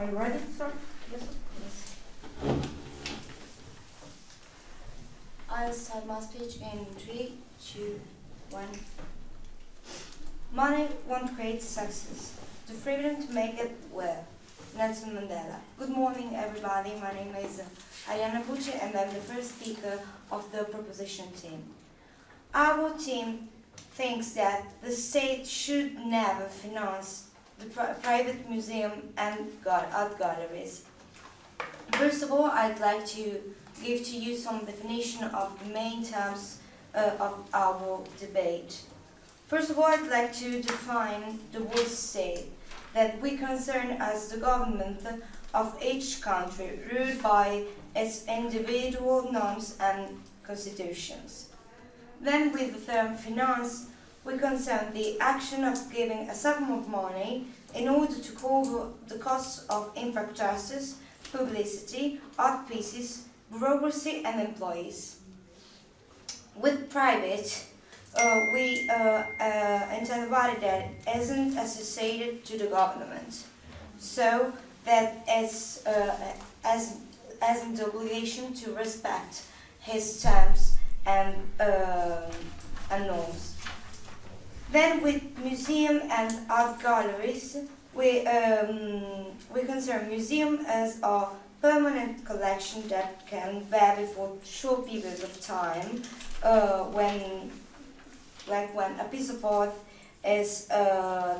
Are you ready to start? Yes. Yes. I'll start my speech in 3, 2, 1. Money won't create success. The freedom to make it will. Nelson Mandela. Good morning, everybody. My name is Ariana Bucci, and I'm the first speaker of the proposition team. Our team thinks that the state should never finance the private museum and art galleries. First of all, I'd like to give to you some definition of the main terms of our debate. First of all, I'd like to define the word state, that we concern as the government of each country, ruled by its individual norms and constitutions. Then with the term finance, we concern the action of giving a sum of money in order to cover the costs of infrastructures, publicity, art pieces, bureaucracy and employees. With private, we intend a body that isn't associated to the government, so that hasn't the obligation to respect his terms and norms. Then with museum and art galleries, we consider museum as a permanent collection that can vary for short periods of time, when a piece of art is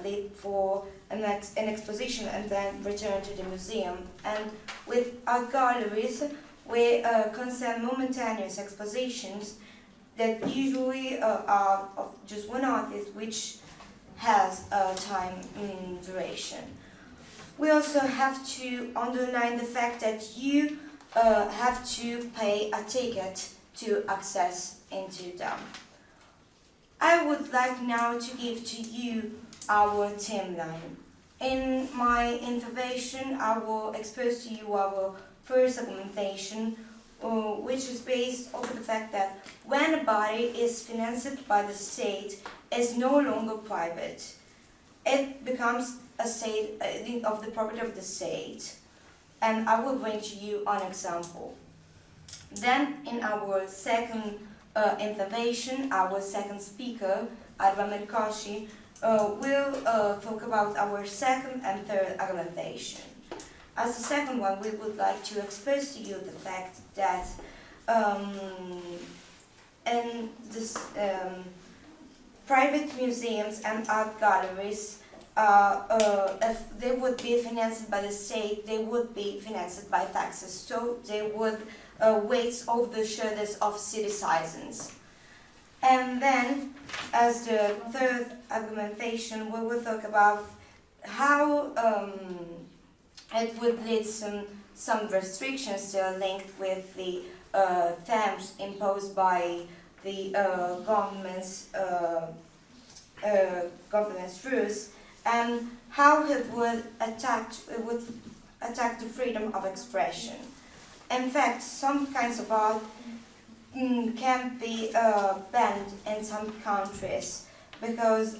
laid for an exposition and then returned to the museum. And with art galleries, we concern momentaneous expositions that usually are of just one artist, which has a time duration. We also have to underline the fact that you have to pay a ticket to access into them. I would like now to give to you our timeline. In my intervention, I will expose to you our first argumentation, which is based on the fact that when a body is financed by the state, it's no longer private. It becomes a state of the property of the state. And I will bring to you an example. Then in our second intervention, our second speaker, Alba Mercoshi, will talk about our second and third argumentation. As the second one, we would like to expose to you the fact that in this, private museums and art galleries, if they would be financed by the state, they would be financed by taxes, so they would weight over the shoulders of citizens. And then, as the third argumentation, we will talk about how it would lead some restrictions still linked with the terms imposed by the government's rules, and how it would attack the freedom of expression. In fact, some kinds of art can be banned in some countries because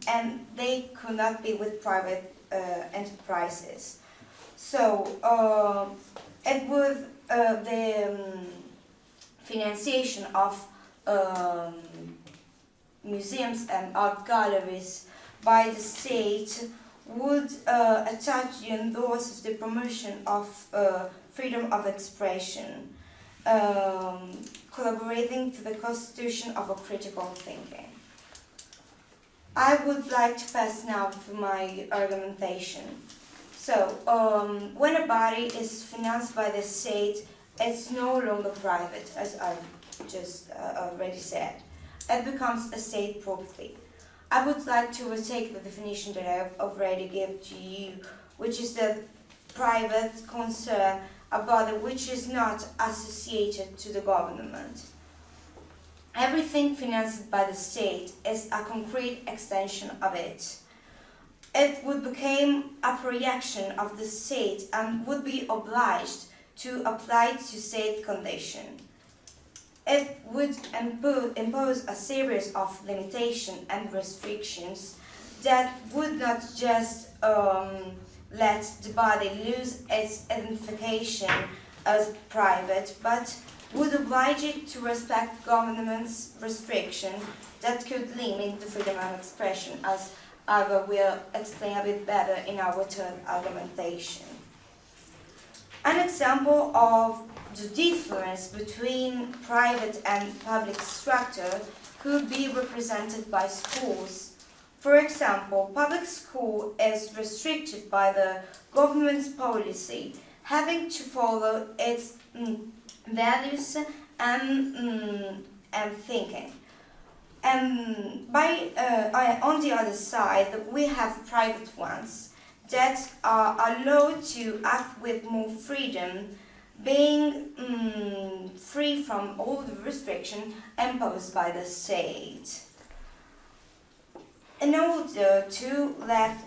and they could not be with private enterprises. So it would the financiation of museums and art galleries by the state would attach and endorse the promotion of freedom of expression, collaborating to the constitution of a critical thinking. I would like to pass now to my argumentation. So, when a body is financed by the state, it's no longer private, as I've just already said. It becomes a state property. I would like to retake the definition that I've already given to you, which is the private concern, a body which is not associated to the government. Everything financed by the state is a concrete extension of it. It would become a projection of the state and would be obliged to apply to state condition. It would impose a series of limitations and restrictions that would not just let the body lose its identification as private, but would oblige it to respect government's restriction that could limit the freedom of expression, as I will explain a bit better in our third argumentation. An example of the difference between private and public structure could be represented by schools. For example, public school is restricted by the government's policy, having to follow its values and thinking. On the other side, we have private ones that are allowed to act with more freedom, being free from all the restriction imposed by the state. In order to not let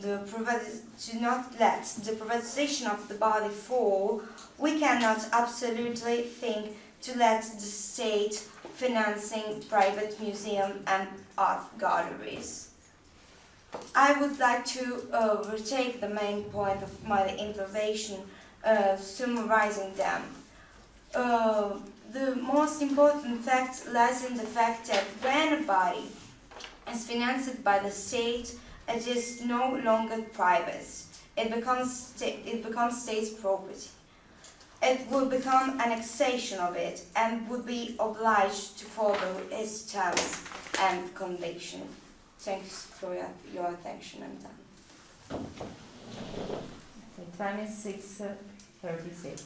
the privatization of the body fall, we cannot absolutely think to let the state financing private museums and art galleries. I would like to retake the main point of my intervention, summarizing them. The most important fact lies in the fact that when a body is financed by the state, it is no longer private. It becomes state's property. It will become an annexation of it and would be obliged to follow its terms and conditions. Thanks for your attention. I'm done. The time is 6:36.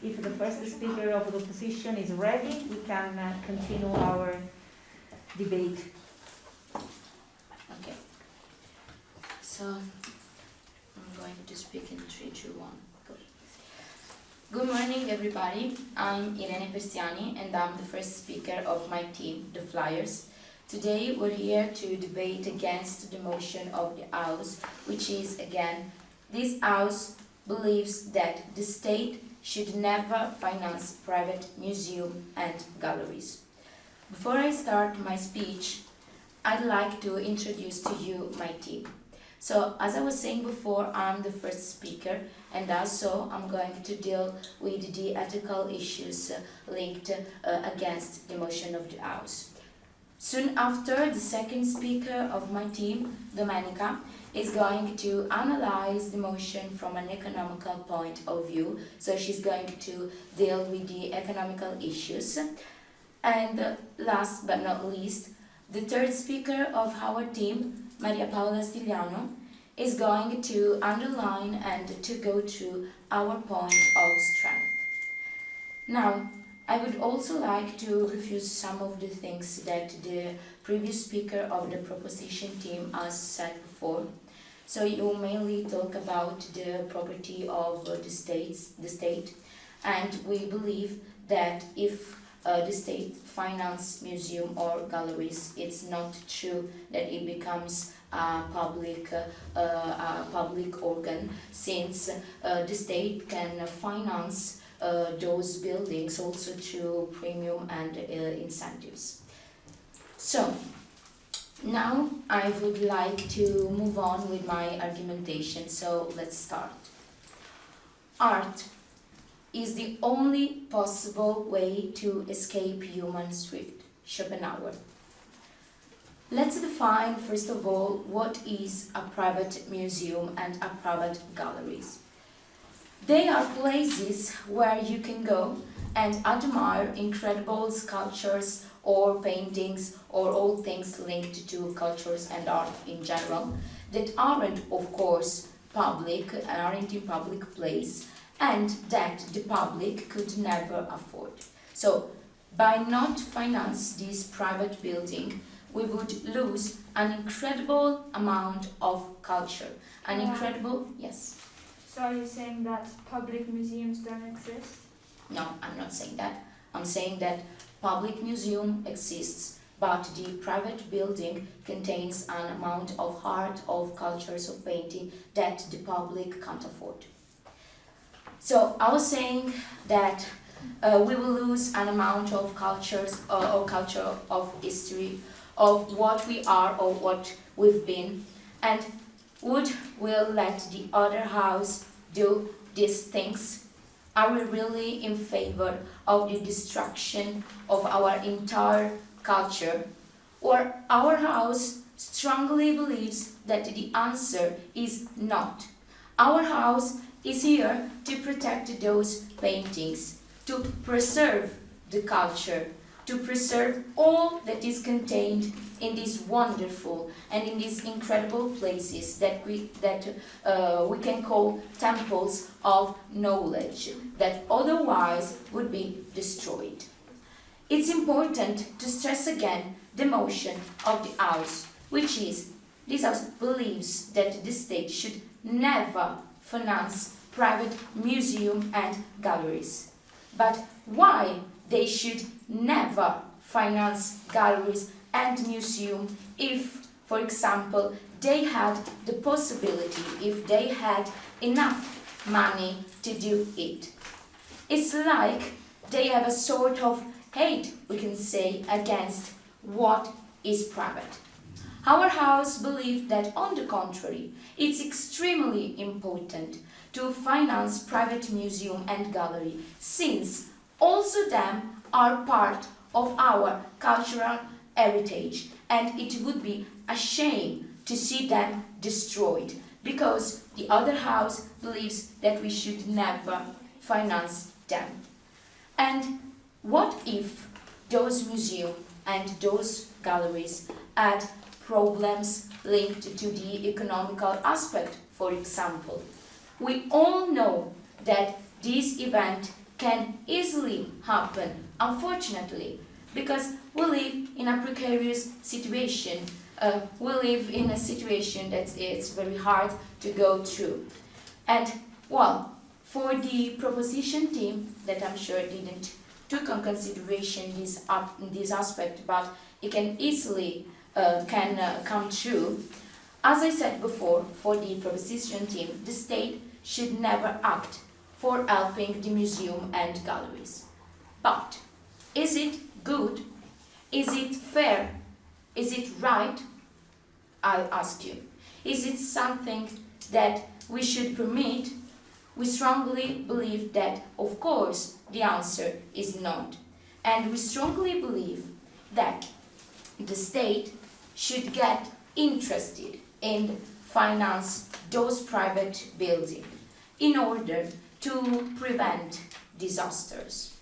If the first speaker of the opposition is ready, we can continue our debate. Okay. So, I'm going to speak in 3, 2, 1. Go. Good morning, everybody. I'm Irene Persiani, and I'm the first speaker of my team, the Flyers. Today, we're here to debate against the motion of the House, which is, again, this House believes that the state should never finance private museums and galleries. Before I start my speech, I'd like to introduce to you my team. So, as I was saying before, I'm the first speaker, and also I'm going to deal with the ethical issues linked against the motion of the House. Soon after, the second speaker of my team, Domenica, is going to analyze the motion from an economical point of view. So she's going to deal with the economical issues. And last but not least, the third speaker of our team, Maria Paola Stigliano, is going to underline and to go through our point of strength. Now, I would also like to refuse some of the things that the previous speaker of the proposition team has said before. So you mainly talk about the property of the state, and we believe that if the state finance museum or galleries, it's not true that it becomes a public organ, since the state can finance those buildings also through premium and incentives. So, now I would like to move on with my argumentation, so let's start. Art is the only possible way to escape human thrift, Schopenhauer. Let's define first of all what is a private museum and a private galleries. They are places where you can go and admire incredible sculptures or paintings or all things linked to cultures and art in general that aren't, of course, aren't in public place, and that the public could never afford. So, by not finance this private building, we would lose an incredible amount of culture. Yes? So are you saying that public museums don't exist? No, I'm not saying that. I'm saying that public museum exists, but the private building contains an amount of art, of cultures, of painting that the public can't afford. So I was saying that we will lose an amount of cultures or culture of history of what we are or what we've been, and will let the other house do these things? Are we really in favor of the destruction of our entire culture? Or our house strongly believes that the answer is not. Our house is here to protect those paintings, to preserve the culture, to preserve all that is contained in these wonderful and in these incredible places that we can call temples of knowledge, that otherwise would be destroyed. It's important to stress again the motion of the house, which is, this house believes that the state should never finance private museums and galleries. But why they should never finance galleries and museums if, for example, they had the possibility, if they had enough money to do it? It's like they have a sort of hate, we can say, against what is private. Our house believes that, on the contrary, it's extremely important to finance private museum and gallery, since also them are part of our cultural heritage, and it would be a shame to see them destroyed, because the other house believes that we should never finance them. And what if those museums and those galleries had problems linked to the economical aspect, for example? We all know that this event can easily happen, unfortunately, because we live in a precarious situation. We live in a situation that it's very hard to go through. And, well, for the proposition team, that I'm sure didn't took on consideration this aspect, but it can easily come true. As I said before, for the proposition team, the state should never act for helping the museum and galleries. But is it good? Is it fair? Is it right? I'll ask you. Is it something that we should permit? We strongly believe that, of course, the answer is not. And we strongly believe that the state should get interested in finance those private buildings in order to prevent disasters.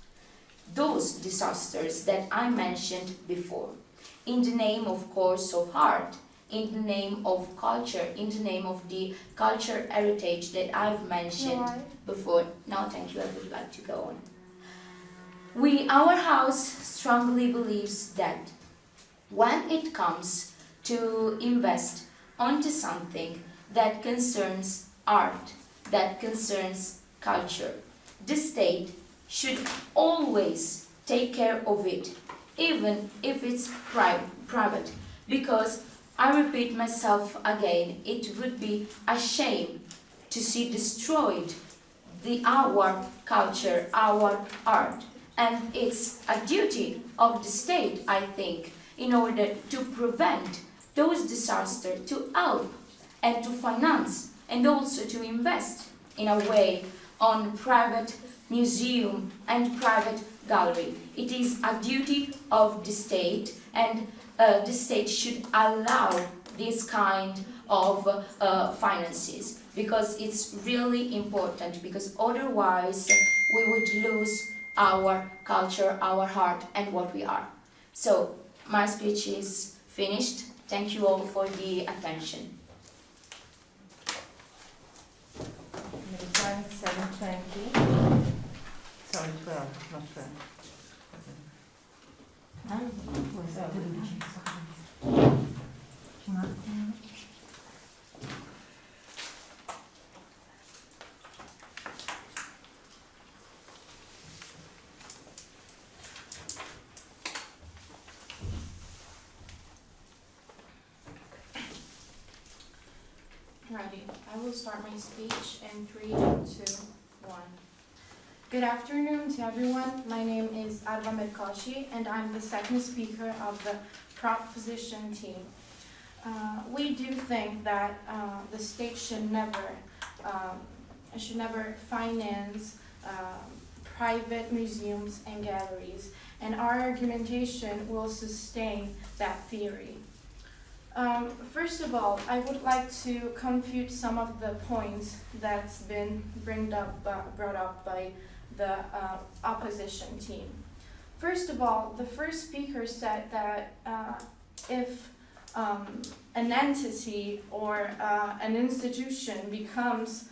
Those disasters that I mentioned before, in the name, of course, of art, in the name of culture, in the name of the culture heritage that I've mentioned before. No, thank you, I would like to go on. Our house strongly believes that when it comes to invest onto something that concerns art, that concerns culture, the state should always take care of it, even if it's private, because I repeat myself again, it would be a shame to see destroyed our culture, our art, and it's a duty of the state, I think, in order to prevent those disasters, to help and to finance and also to invest in a way on private museum and private gallery. It is a duty of the state, and the state should allow this kind of finances, because it's really important, because otherwise we would lose our culture, our art, and what we are. So my speech is finished. Thank you all for the attention. The time is 7:20. Sorry, 12, not 12. Ready. I will start my speech in 3, 2, 1. Good afternoon to everyone. My name is Arva Merkoshi, and I'm the second speaker of the proposition team. We do think that the state should never finance private museums and galleries, and our argumentation will sustain that theory. First of all, I would like to confute some of the points that's been brought up by the opposition team. First of all, the first speaker said that if an entity or an institution becomes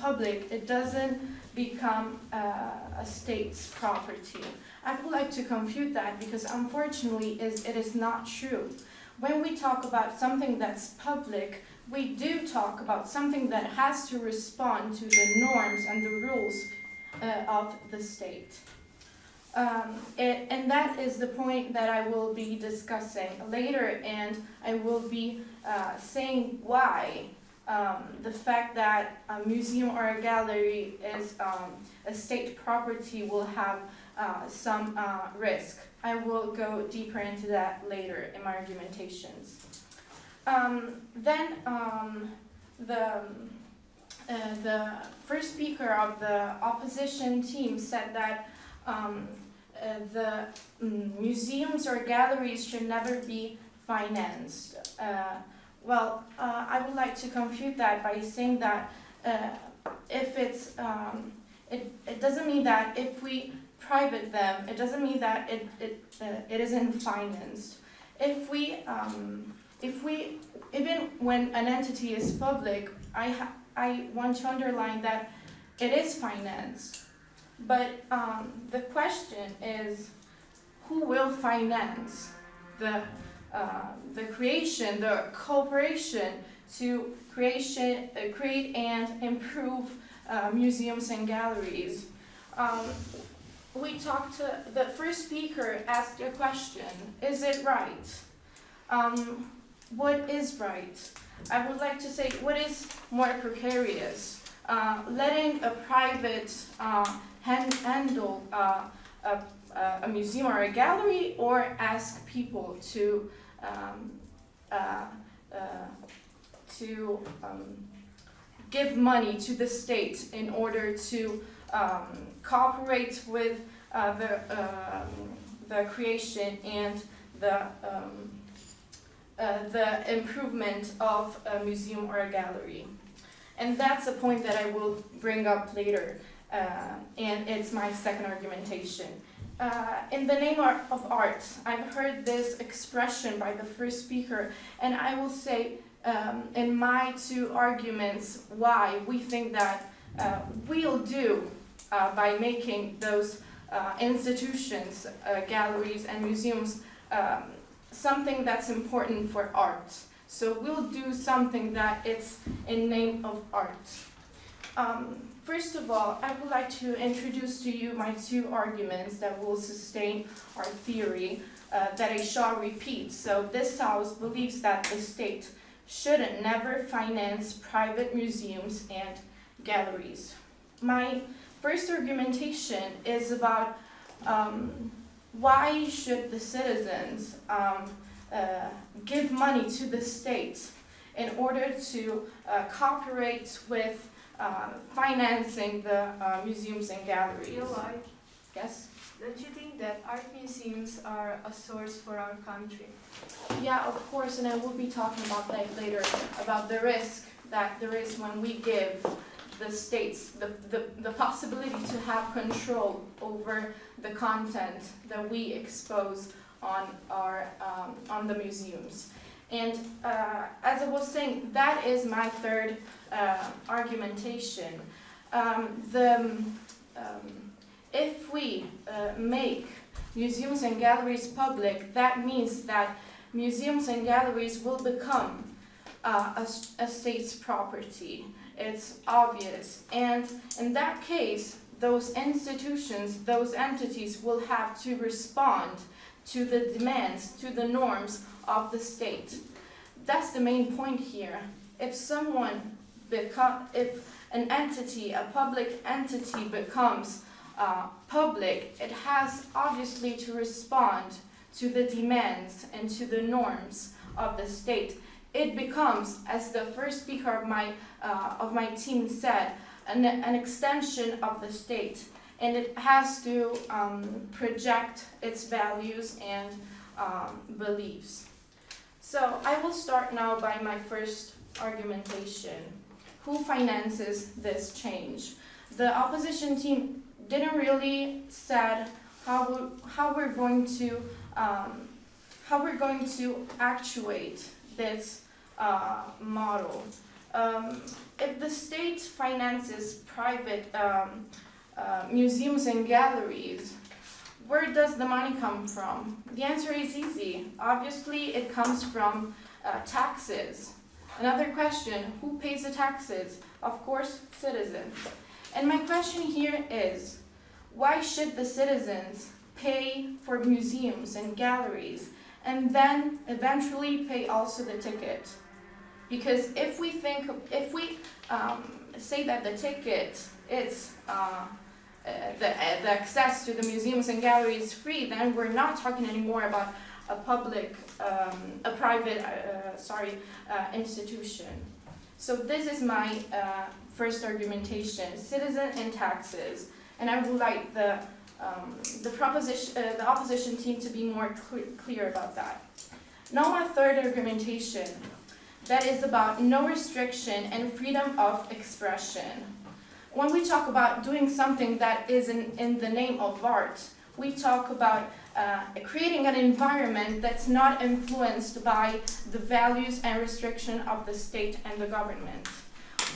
public, it doesn't become a state's property. I would like to confute that because unfortunately it is not true. When we talk about something that's public, we do talk about something that has to respond to the norms and the rules of the state. And that is the point that I will be discussing later, and I will be saying why the fact that a museum or a gallery is a state property will have some risk. I will go deeper into that later in my argumentations. The first speaker of the opposition team said that the museums or galleries should never be financed. I would like to confute that by saying that if it's, it doesn't mean that if we private them, it doesn't mean that it isn't financed. If we even when an entity is public, I want to underline that it is financed. But the question is, who will finance the creation, the cooperation to create and improve museums and galleries? We talked to the first speaker asked a question: is it right? What is right? I would like to say, what is more precarious? Letting a private handle a museum or a gallery, or ask people to give money to the state in order to cooperate with the creation and the improvement of a museum or a gallery. And that's a point that I will bring up later, and it's my second argumentation. In the name of art, I've heard this expression by the first speaker, and I will say in my two arguments why we think that we'll do by making those institutions, galleries and museums, something that's important for art. So we'll do something that it's in name of art. First of all, I would like to introduce to you my two arguments that will sustain our theory that I shall repeat. So this house believes that the state shouldn't never finance private museums and galleries. My first argumentation is about why should the citizens give money to the state in order to cooperate with financing the museums and galleries. Yes? Don't you think that art museums are a source for our country? Yeah, of course, and I will be talking about that later, about the risk that there is when we give the states the possibility to have control over the content that we expose on our on the museums. And as I was saying, that is my third argumentation. If we make museums and galleries public, that means that museums and galleries will become a state's property. It's obvious. And in that case, those institutions, those entities will have to respond to the demands, to the norms of the state. That's the main point here. If someone an entity, a public entity becomes public, it has obviously to respond to the demands and to the norms of the state. It becomes, as the first speaker of my team said, an extension of the state, and it has to project its values and beliefs. So I will start now by my first argumentation. Who finances this change? The opposition team didn't really said how we're going to actuate this model. If the state finances private museums and galleries, where does the money come from? The answer is easy. Obviously, it comes from taxes. Another question, who pays the taxes? Of course, citizens. And my question here is, why should the citizens pay for museums and galleries and then eventually pay also the ticket? Because if we say that the ticket is the access to the museums and galleries is free, then we're not talking anymore about a private institution. So this is my first argumentation: citizen and taxes. And I would like the opposition team to be more clear about that. Now my third argumentation, that is about no restriction and freedom of expression. When we talk about doing something that is in the name of art, we talk about creating an environment that's not influenced by the values and restriction of the state and the government.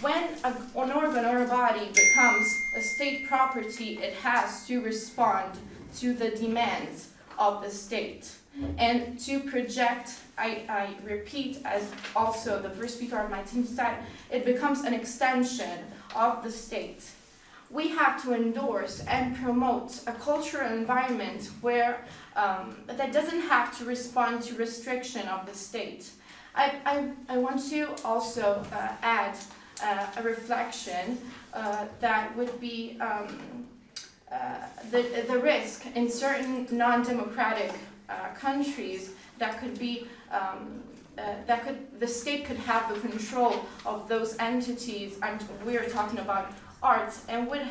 When an organ or a body becomes a state property, it has to respond to the demands of the state and to project, I repeat, as also the first speaker of my team said, it becomes an extension of the state. We have to endorse and promote a cultural environment where that doesn't have to respond to restriction of the state. I want to also add a reflection that would be the risk in certain non-democratic countries that could be the state could have the control of those entities, and we are talking about arts, and would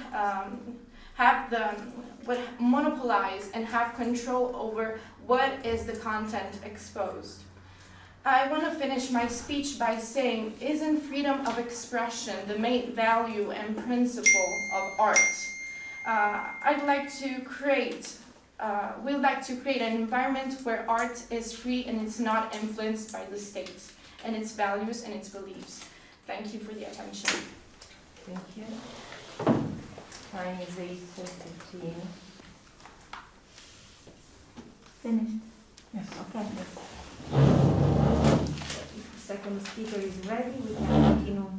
monopolize and have control over what is the content exposed. I want to finish my speech by saying, isn't freedom of expression the main value and principle of art? We'd like to create an environment where art is free and it's not influenced by the state and its values and its beliefs. Thank you for the attention. Thank you. Time is 8:15. Finished? Yes. Okay. If the second speaker is ready, we can continue.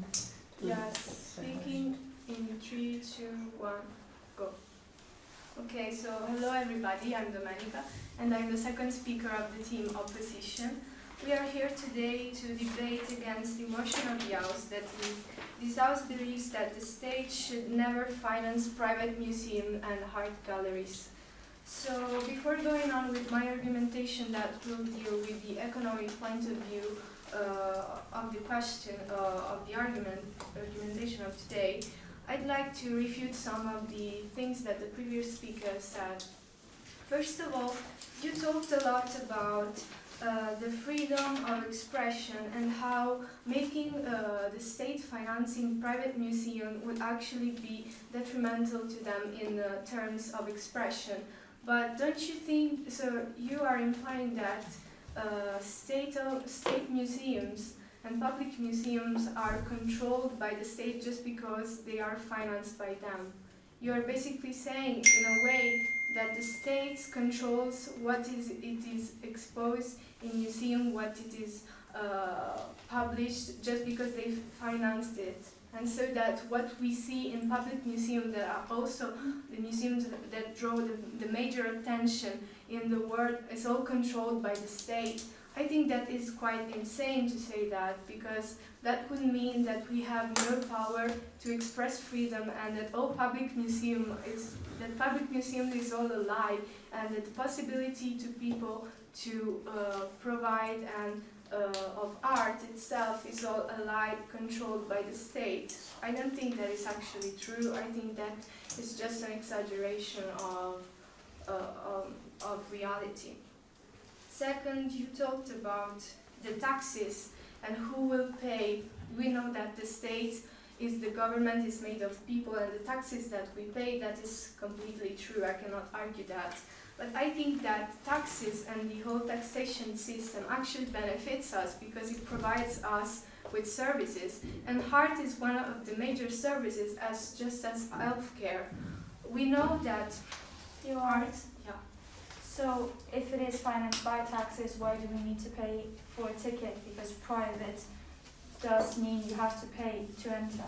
Yes, speaking in 3, 2, 1, go. Okay, so hello everybody, I'm Domenica, and I'm the second speaker of the team opposition. We are here today to debate against the motion of the House, that is, this House believes that the state should never finance private museums and art galleries. So before going on with my argumentation that will deal with the economic point of view of the question of the argumentation of today, I'd like to refute some of the things that the previous speaker said. First of all, you talked a lot about the freedom of expression and how making the state financing private museum would actually be detrimental to them in terms of expression. But don't you think, so you are implying that state museums and public museums are controlled by the state just because they are financed by them? You are basically saying, in a way, that the state controls what it is exposed in museum, what it is published, just because they financed it. And so that what we see in public museums that are also the museums that draw the major attention in the world is all controlled by the state, I think that is quite insane to say that, because that would mean that we have no power to express freedom, and that public museum is all a lie, and that the possibility to people to provide and of art itself is all a lie controlled by the state. I don't think that is actually true. I think that is just an exaggeration of reality. Second, you talked about the taxes and who will pay. We know that the state is the government, is made of people, and the taxes that we pay, that is completely true. I cannot argue that. But I think that taxes and the whole taxation system actually benefits us because it provides us with services. And art is one of the major services, just as healthcare. We know that art. So if it is financed by taxes, why do we need to pay for a ticket? Because private does mean you have to pay to enter.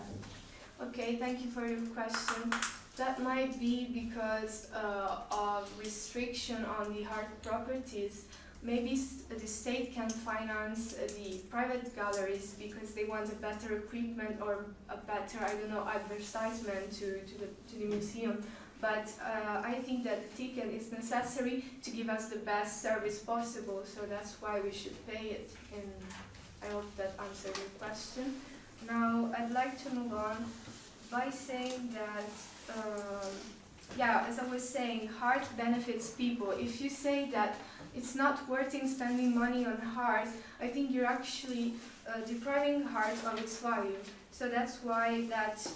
Okay, thank you for your question. That might be because of restriction on the art properties. Maybe the state can finance the private galleries because they want a better equipment or a better, advertisement to the museum. But I think that the ticket is necessary to give us the best service possible, so that's why we should pay it. And I hope that answered your question. Now, I'd like to move on by saying that, as I was saying, art benefits people. If you say that it's not worth spending money on art, I think you're actually depriving art of its value. So that's why that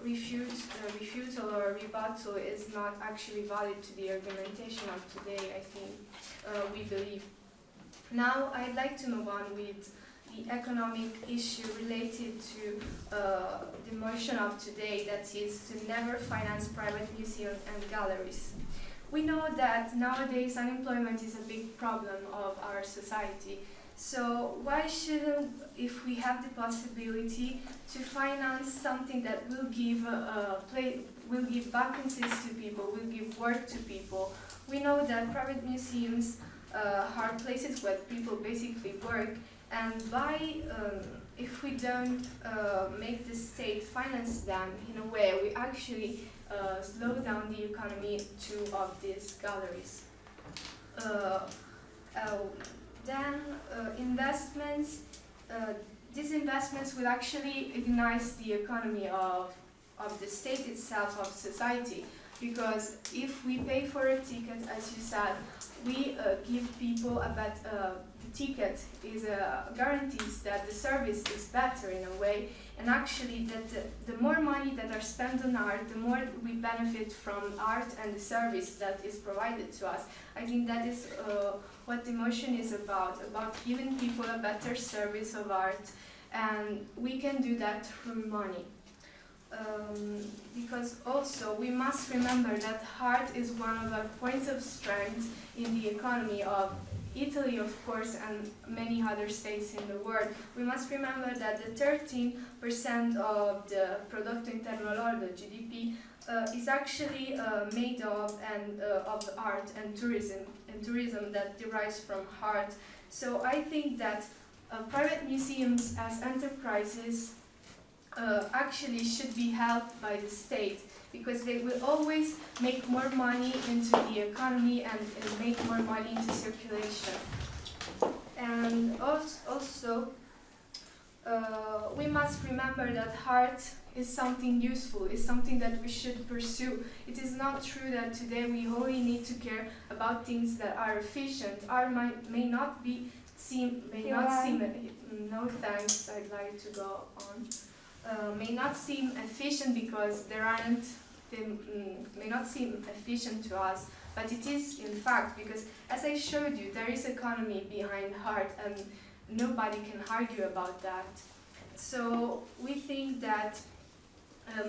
refutal or rebuttal is not actually valid to the argumentation of today, I think, we believe. Now, I'd like to move on with the economic issue related to the motion of today, that is to never finance private museums and galleries. We know that nowadays unemployment is a big problem of our society. So why shouldn't, if we have the possibility to finance something that will give vacancies to people, will give work to people? We know that private museums are places where people basically work, and if we don't make the state finance them in a way, we actually slow down the economy too of these galleries. Then investments, these investments will actually ignite the economy of the state itself, of society, because if we pay for a ticket, as you said, we give people the ticket is guarantees that the service is better in a way, and actually that the more money that are spent on art, the more we benefit from art and the service that is provided to us. I think that is what the motion is about giving people a better service of art, and we can do that through money. Because also we must remember that art is one of our points of strength in the economy of Italy, of course, and many other states in the world. We must remember that the 13% of the Prodotto Interno Lordo, GDP, is actually made of art and tourism that derives from art. So I think that private museums as enterprises actually should be helped by the state, because they will always make more money into the economy and make more money into circulation. And also we must remember that art is something useful, is something that we should pursue. It is not true that today we only need to care about things that are efficient. Art may not seem, no thanks, I'd like to go on. May not seem efficient because they may not seem efficient to us, but it is in fact, because as I showed you, there is economy behind art and nobody can argue about that. So we think that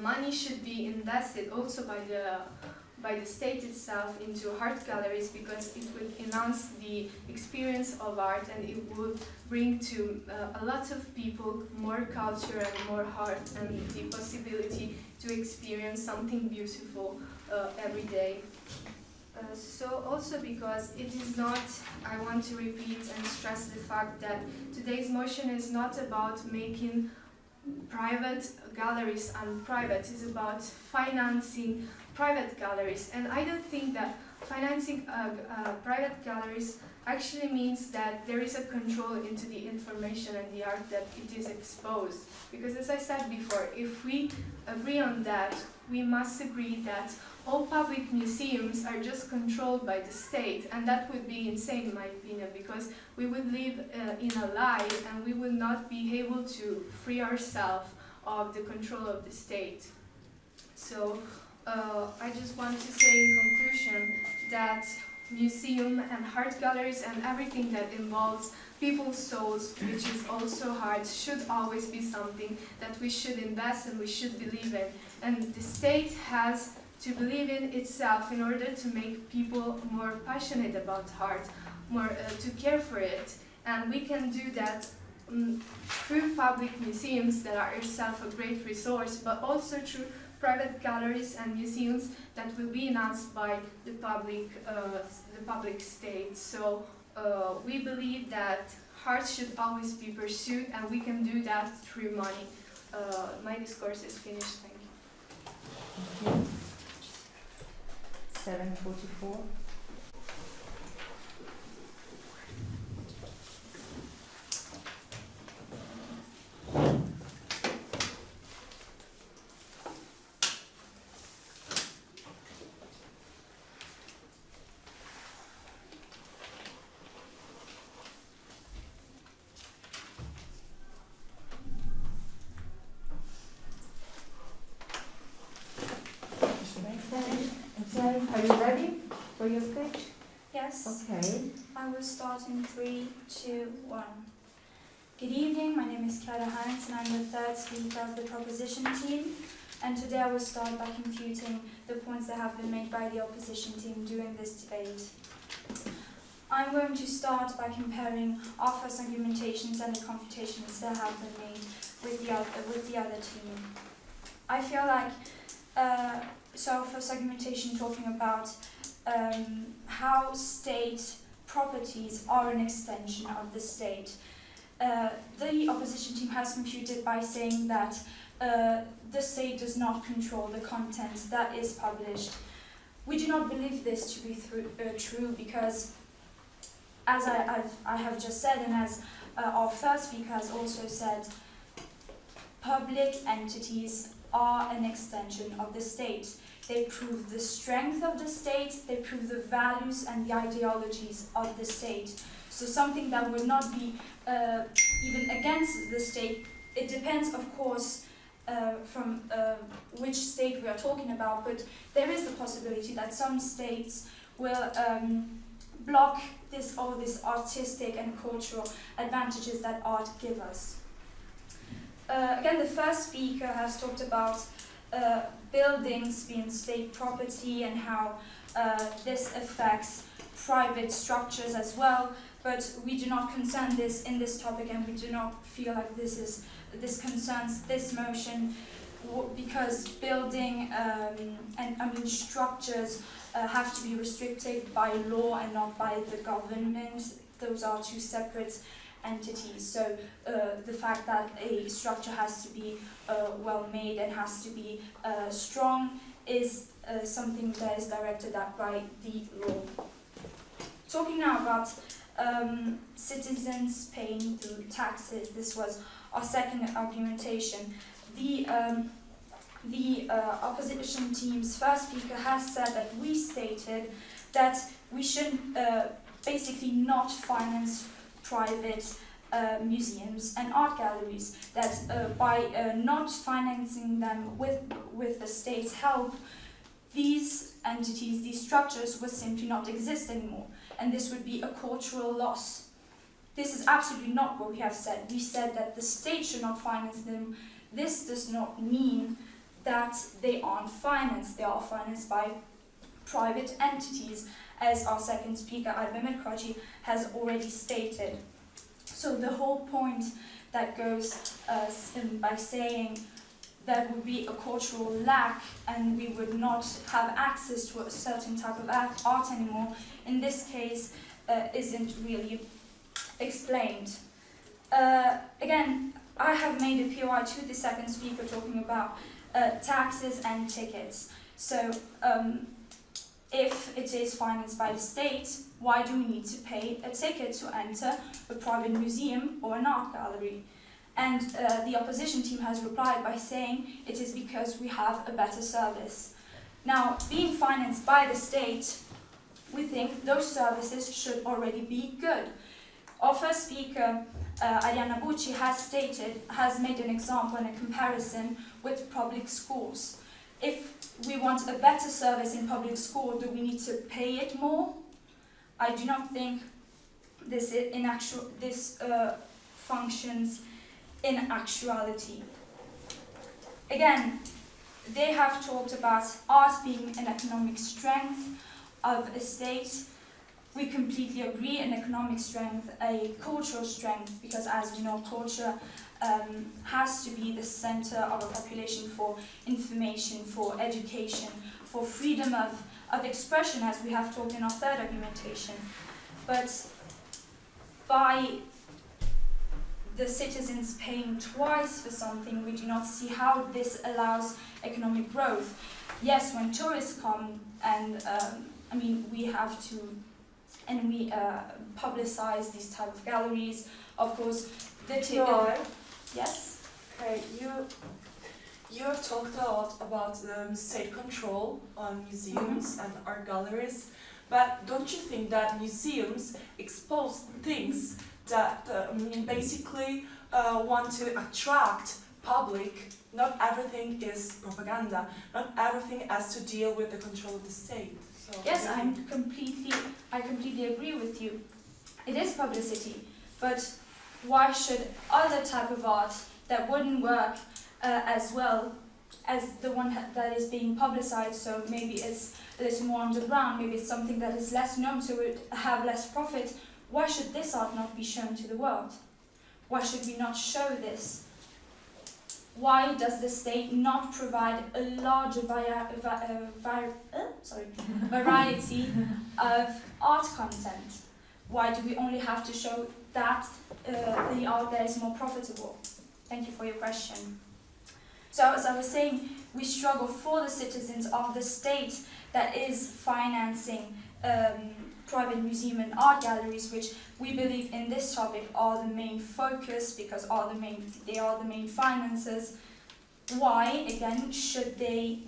money should be invested also by the state itself into art galleries, because it would enhance the experience of art and it would bring to a lot of people more culture and more art and the possibility to experience something beautiful every day. So also because it is not, I want to repeat and stress the fact that today's motion is not about making private galleries unprivate, it's about financing private galleries. And I don't think that financing private galleries actually means that there is a control into the information and the art that it is exposed. Because as I said before, if we agree on that, we must agree that all public museums are just controlled by the state, and that would be insane in my opinion, because we would live in a lie and we would not be able to free ourselves of the control of the state. So I just want to say in conclusion that museum and art galleries and everything that involves people's souls, which is also art, should always be something that we should invest and we should believe in. And the state has to believe in itself in order to make people more passionate about art, more to care for it. And we can do that through public museums that are itself a great resource, but also through private galleries and museums that will be announced by the public state. So we believe that art should always be pursued, and we can do that through money. My discourse is finished. Thank you. Thank you. 7:44. Okay, are you ready for your speech? Yes. Okay. I will start in 3, 2, 1. Good evening, my name is Clara Heinz and I'm the third speaker of the proposition team. And today I will start by confuting the points that have been made by the opposition team during this debate. I'm going to start by comparing our first argumentations and the confutations that have been made with the other team. I feel like so first argumentation talking about how state properties are an extension of the state. The opposition team has confuted by saying that the state does not control the content that is published. We do not believe this to be true because, as I have just said, and as our first speaker has also said, public entities are an extension of the state. They prove the strength of the state, they prove the values and the ideologies of the state. So something that would not be even against the state, it depends of course from which state we are talking about, but there is the possibility that some states will block all these artistic and cultural advantages that art gives us. Again, the first speaker has talked about buildings being state property and how this affects private structures as well, but we do not concern this in this topic, and we do not feel like this concerns this motion because building and structures have to be restricted by law and not by the government. Those are two separate entities. So the fact that a structure has to be well made and has to be strong is something that is directed at by the law. Talking now about citizens paying through taxes, this was our second argumentation. The opposition team's first speaker has said that we stated that we should basically not finance private museums and art galleries, that by not financing them with the state's help, these entities, these structures would simply not exist anymore, and this would be a cultural loss. This is absolutely not what we have said. We said that the state should not finance them. This does not mean that they aren't financed. They are financed by private entities, as our second speaker, Alba Mercoci, has already stated. So the whole point that goes by saying there would be a cultural lack and we would not have access to a certain type of art anymore, in this case, isn't really explained. Again, I have made a POI to the second speaker talking about taxes and tickets. So if it is financed by the state, why do we need to pay a ticket to enter a private museum or an art gallery? And the opposition team has replied by saying it is because we have a better service. Now, being financed by the state, we think those services should already be good. Our first speaker, Arianna Bucci, has made an example and a comparison with public schools. If we want a better service in public school, do we need to pay it more? I do not think this functions in actuality. Again, they have talked about art being an economic strength of a state. We completely agree, an economic strength, a cultural strength, because as we know, culture has to be the center of a population for information, for education, for freedom of expression, as we have talked in our third argumentation. But by the citizens paying twice for something, we do not see how this allows economic growth. Yes, when tourists come, and we have to, and we publicize these type of galleries. Of course, the No. Yes. Okay, you have talked a lot about state control on museums and art galleries, but don't you think that museums expose things that basically want to attract public? Not everything is propaganda. Not everything has to deal with the control of the state. So Yes, I completely agree with you. It is publicity, but why should other type of art that wouldn't work as well as the one that is being publicized, so maybe it's a little more underground, maybe it's something that is less known, so it have less profit, why should this art not be shown to the world? Why should we not show this? Why does the state not provide a larger variety of art content? Why do we only have to show that the art that is more profitable? Thank you for your question. So as I was saying, we struggle for the citizens of the state that is financing private museum and art galleries, which we believe in this topic are the main focus because they are the main finances. Why, again, should they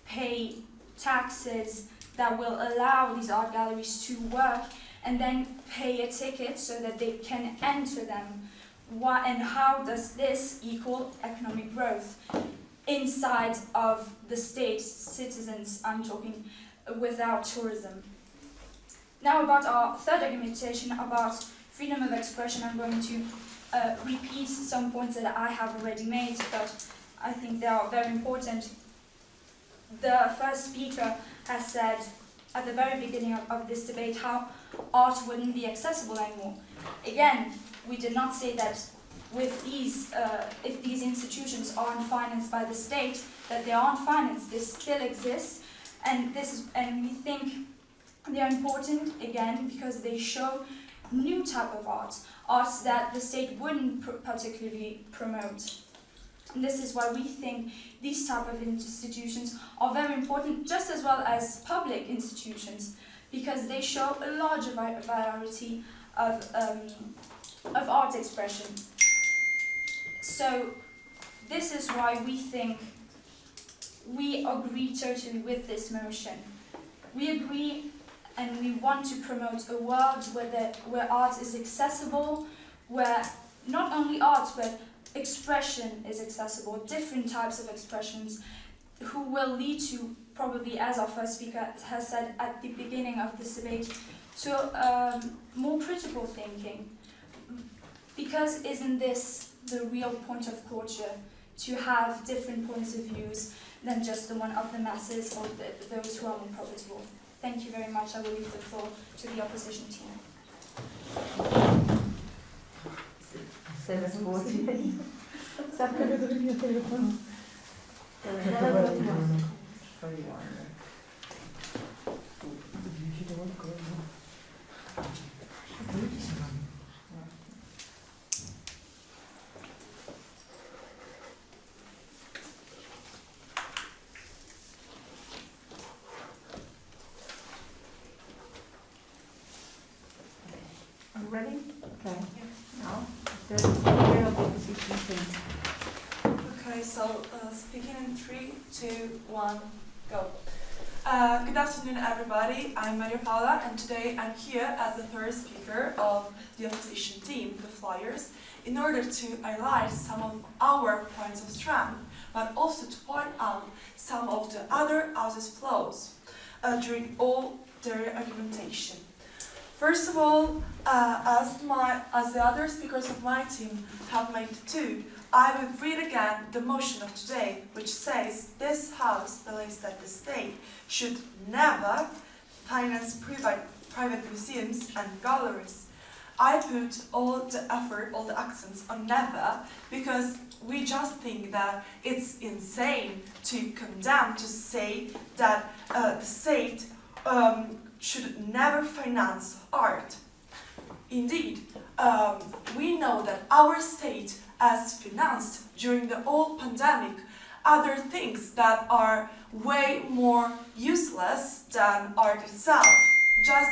pay taxes that will allow these art galleries to work and then pay a ticket so that they can enter them? Why, and how does this equal economic growth inside of the state's citizens? I'm talking without tourism. Now about our third argumentation about freedom of expression, I'm going to repeat some points that I have already made, but I think they are very important. The first speaker has said at the very beginning of this debate how art wouldn't be accessible anymore. Again, we did not say that with these, if these institutions aren't financed by the state, that they aren't financed. They still exist, and we think they are important again because they show new type of arts that the state wouldn't particularly promote. And this is why we think these type of institutions are very important, just as well as public institutions, because they show a larger variety of art expression. So this is why we think we agree totally with this motion. We agree and we want to promote a world where art is accessible, where not only art but expression is accessible, different types of expressions, who will lead to, probably as our first speaker has said at the beginning of this debate, to more critical thinking. Because isn't this the real point of culture, to have different points of views than just the one of the masses or those who are more profitable? Thank you very much. I will leave the floor to the opposition team. Are you ready? Okay. Now, the speaker of the opposition team. Okay, so speaking in 3, 2, 1, go. Good afternoon, everybody. I'm Maria Paula, and today I'm here as the third speaker of the opposition team, the Flyers, in order to highlight some of our points of strength, but also to point out some of the other houses' flaws during all their argumentation. First of all, as the other speakers of my team have made too, I will read again the motion of today, which says this House believes that the state should never finance private museums and galleries. I put all the effort, all the accents on never, because we just think that it's insane to condemn, to say that the state should never finance art. Indeed, we know that our state has financed during the whole pandemic other things that are way more useless than art itself. Just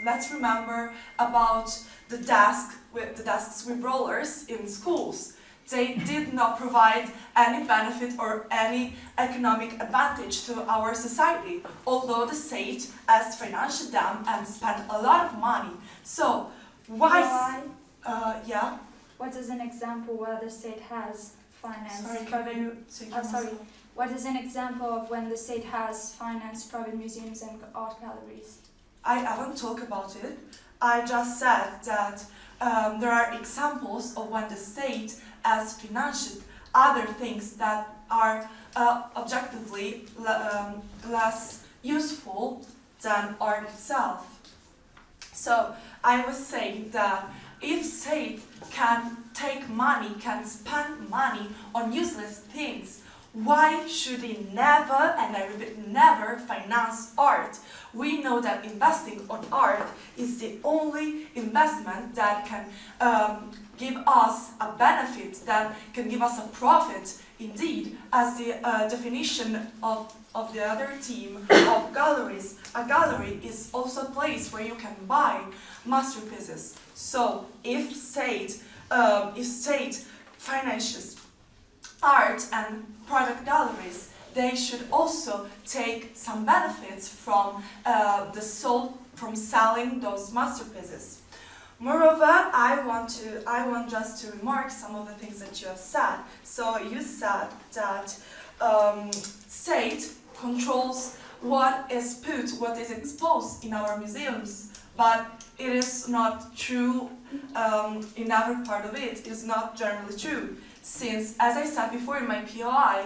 let's remember about the desks with rollers in schools. They did not provide any benefit or any economic advantage to our society, although the state has financed them and spent a lot of money. So, why? Yeah. What is an example where the state has financed Sorry, private? can you say Sorry. What is an example of when the state has financed private museums and art galleries? I haven't talked about it. I just said that there are examples of when the state has financed other things that are objectively less useful than art itself. So I was saying that if state can take money, can spend money on useless things, why should it never, and I repeat, never finance art? We know that investing on art is the only investment that can give us a benefit, that can give us a profit. Indeed, as the definition of the other team of galleries, a gallery is also a place where you can buy masterpieces. So if state finances art and private galleries, they should also take some benefits from from selling those masterpieces. Moreover, I want just to remark some of the things that you have said. So you said that state controls what is put, what is exposed in our museums, but it is not true in every part of it. It is not generally true. Since, as I said before in my POI,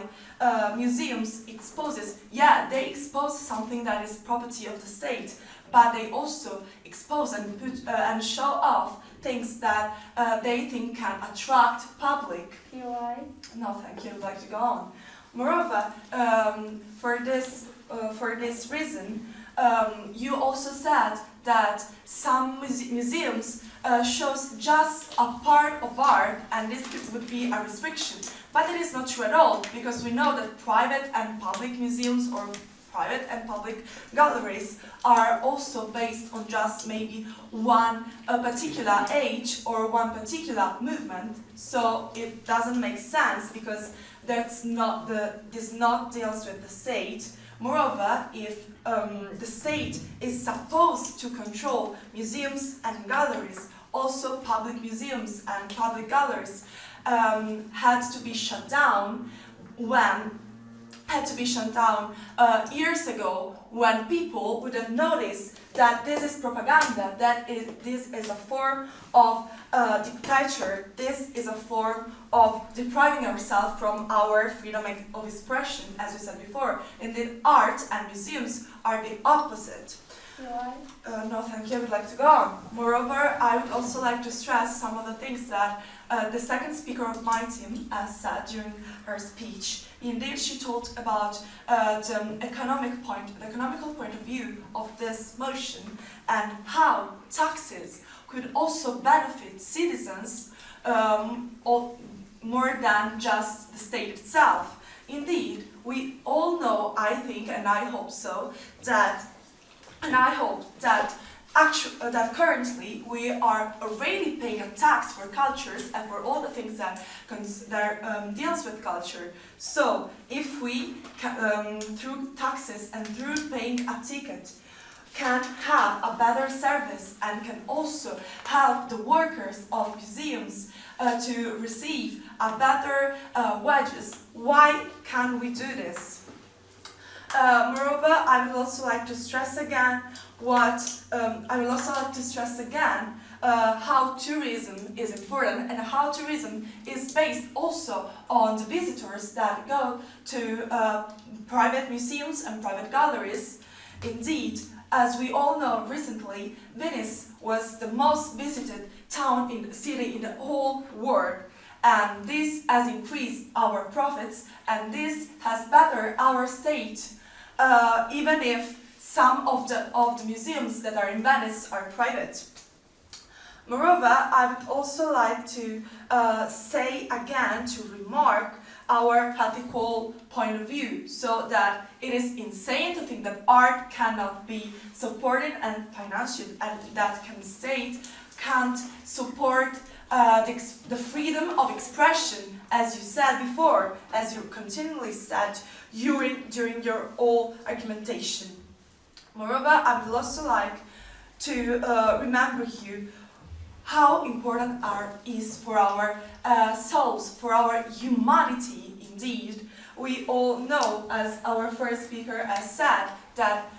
museums they expose something that is property of the state, but they also expose and put and show off things that they think can attract public. POI? No, thank you. I'd like to go on. Moreover, for this reason, you also said that some museums shows just a part of art, and this would be a restriction. But it is not true at all, because we know that private and public museums or private and public galleries are also based on just maybe one particular age or one particular movement. So it doesn't make sense, because this not deals with the state. Moreover, if the state is supposed to control museums and galleries, also public museums and public galleries had to be shut down years ago, when people would have noticed that this is propaganda, that this is a form of dictature, this is a form of depriving ourselves from our freedom of expression, as we said before. Indeed, art and museums are the opposite. No, thank you. I would like to go on. Moreover, I would also like to stress some of the things that the second speaker of my team said during her speech. Indeed, she talked about the economical point of view of this motion and how taxes could also benefit citizens more than just the state itself. Indeed, we all know, I think, and I hope so, that that currently we are already paying a tax for cultures and for all the things that deals with culture. So if we, through taxes and through paying a ticket, can have a better service and can also help the workers of museums to receive a better wages, why can we do this? Moreover, I would also like to stress again how tourism is important and how tourism is based also on the visitors that go to private museums and private galleries. Indeed, as we all know, recently Venice was the most visited city in the whole world. And this has increased our profits and this has bettered our state, even if some of the museums that are in Venice are private. Moreover, I would also like to say again, to remark our ethical point of view, so that it is insane to think that art cannot be supported and financed, and that state can't support the freedom of expression, as you said before, as you continually said during your whole argumentation. Moreover, I would also like to remember you how important art is for our souls, for our humanity. Indeed, we all know, as our first speaker has said, that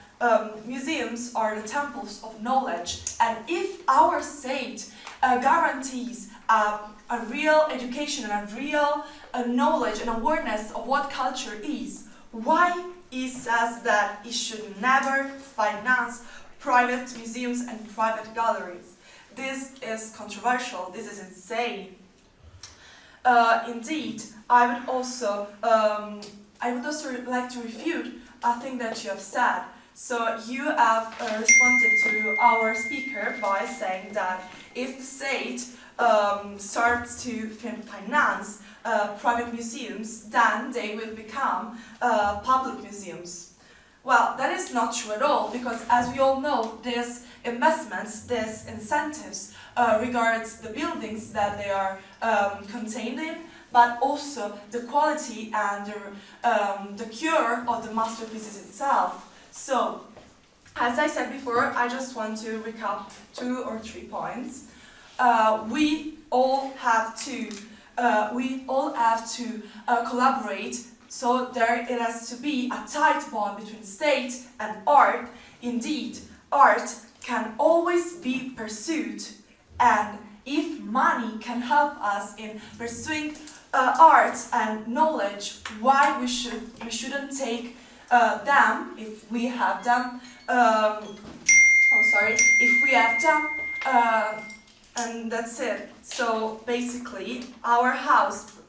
museums are the temples of knowledge, and if our state guarantees a real education and a real knowledge and awareness of what culture is, why it says that it should never finance private museums and private galleries? This is controversial, this is insane. Indeed, I would also like to refute a thing that you have said. So you have responded to our speaker by saying that if the state starts to finance private museums, then they will become public museums. Well, that is not true at all, because as we all know, these investments, these incentives regards the buildings that they are contained in, but also the quality and the cure of the masterpieces itself. So, as I said before, I just want to recap 2 or 3 points. We all have to collaborate. So it has to be a tight bond between state and art. Indeed, art can always be pursued, and if money can help us in pursuing art and knowledge, why we shouldn't take them if we have them. If we have them, and that's it. So basically,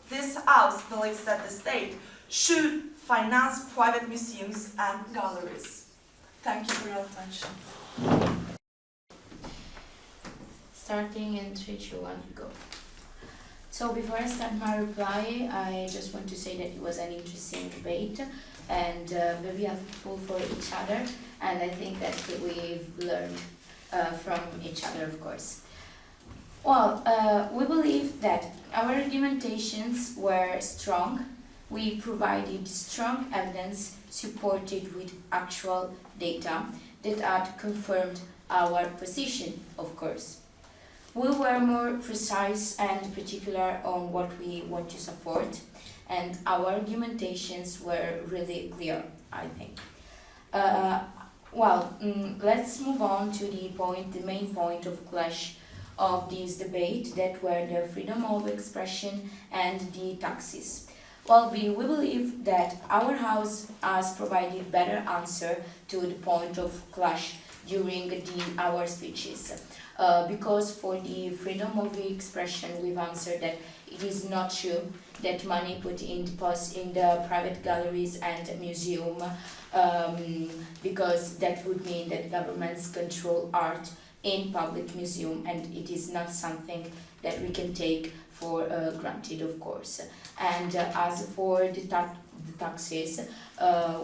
this house believes that the state should finance private museums and galleries. Thank you for your attention. Starting in 3, 2, 1, go. So before I start my reply, I just want to say that it was an interesting debate and very helpful for each other, and I think that we've learned from each other, of course. Well, we believe that our argumentations were strong. We provided strong evidence supported with actual data that had confirmed our position, of course. We were more precise and particular on what we want to support, and our argumentations were really clear, I think. Let's move on to the main point of clash of this debate, that were the freedom of expression and the taxes. Well, we believe that our house has provided better answer to the point of clash during our speeches. Because for the freedom of expression, we've answered that it is not true that money put in the private galleries and museum, because that would mean that governments control art in public museum, and it is not something that we can take for granted, of course. And as for the taxes,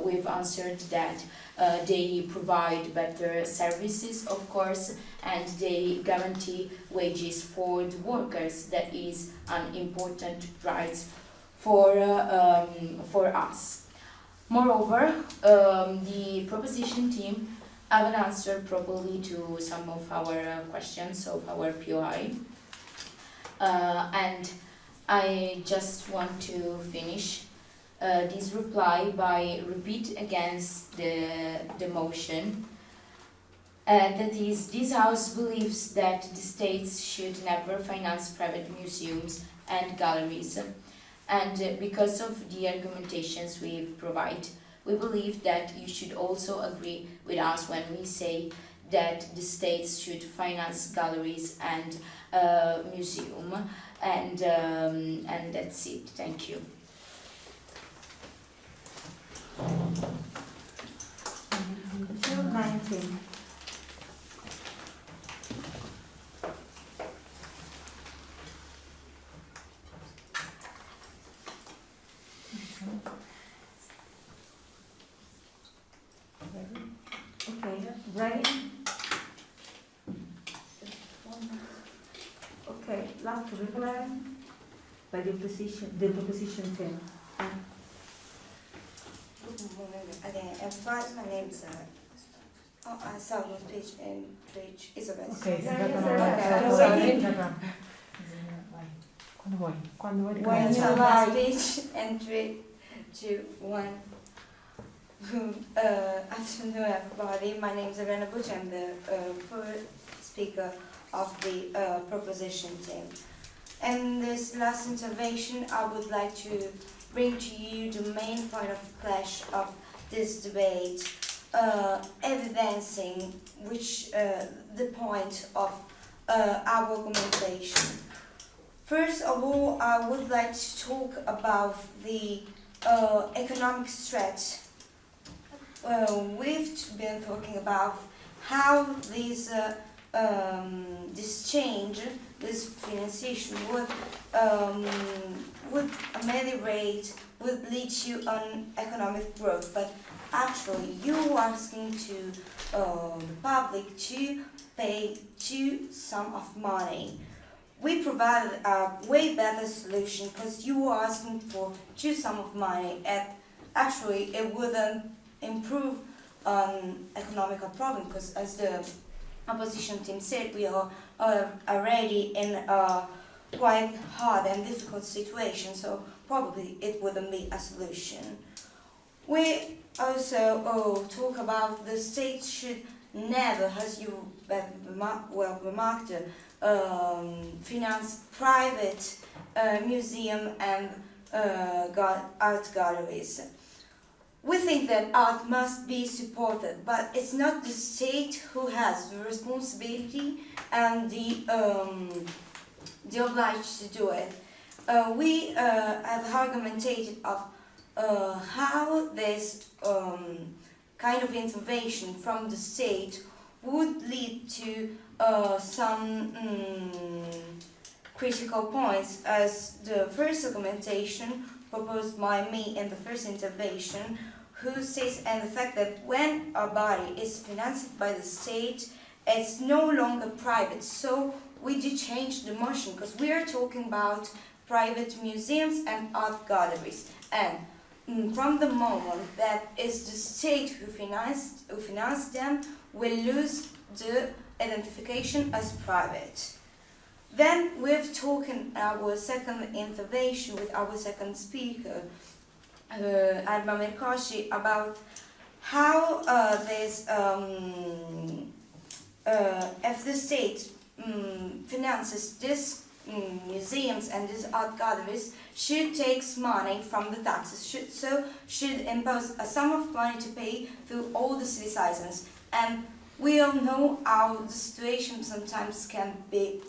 we've answered that they provide better services, of course, and they guarantee wages for the workers. That is an important right for us. Moreover, the proposition team haven't answered properly to some of our questions of our POI, and I just want to finish this reply by repeat against the motion. That is, this House believes that the states should never finance private museums and galleries, and because of the argumentations we've provided, we believe that you should also agree with us when we say that the states should finance galleries and museum, and that's it. Thank you. Until 19. Okay, ready? Okay, last reply by the proposition team. Again, everybody, my name is I saw my speech in Twitch, Isabel. Okay, Quando vuoi. Quando vuoi. When you my like. speech in 3, 2, 1. Afternoon, everybody. My name is Irena Bucci. I'm the first speaker of the proposition team. In this last intervention, I would like to bring to you the main point of clash of this debate, evidencing which the point of our argumentation. First of all, I would like to talk about the economic threat. We've been talking about how this change, this financiation would ameliorate, would lead to an economic growth, but actually you are asking to the public to pay to sum of money. We provided a way better solution because you are asking for two sum of money, and actually it wouldn't improve economical problem, because as the opposition team said, we are already in a quite hard and difficult situation, so probably it wouldn't be a solution. We also talk about the state should never, as you well remarked, finance private museum and art galleries. We think that art must be supported, but it's not the state who has the responsibility and the obliged to do it. We have argumented of how this kind of intervention from the state would lead to some critical points, as the first argumentation proposed by me in the first intervention, who says, and the fact that when a body is financed by the state, it's no longer private. So we do change the motion, because we are talking about private museums and art galleries, and from the moment that is the state who financed them, will lose the identification as private. Then we've talked in our second intervention with our second speaker, Alba Mercosi, about how if the state finances these museums and these art galleries, should take money from the taxes, should impose a sum of money to pay to all the citizens. And we all know how the situation sometimes can be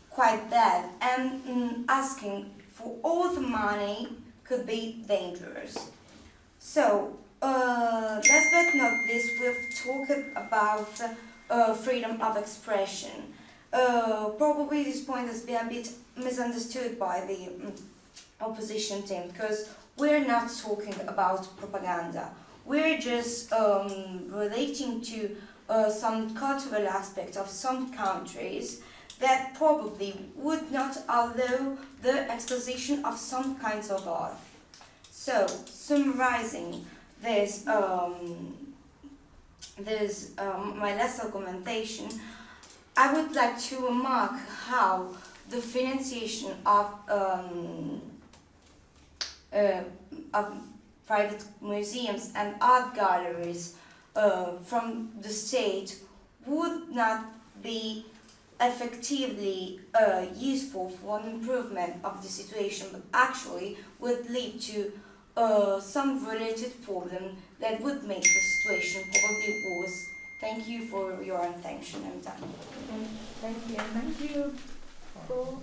quite bad, and asking for all the money could be dangerous. So, last but not least, we've talked about freedom of expression. Probably this point has been a bit misunderstood by the opposition team, because we're not talking about propaganda. We're just relating to some cultural aspects of some countries that probably would not allow the exposition of some kinds of art. So, summarizing this, my last argumentation, I would like to remark how the financiation of private museums and art galleries from the state would not be effectively useful for an improvement of the situation, but actually would lead to some related problem that would make the situation probably worse. Thank you for your attention. I'm done. Thank you. Thank you for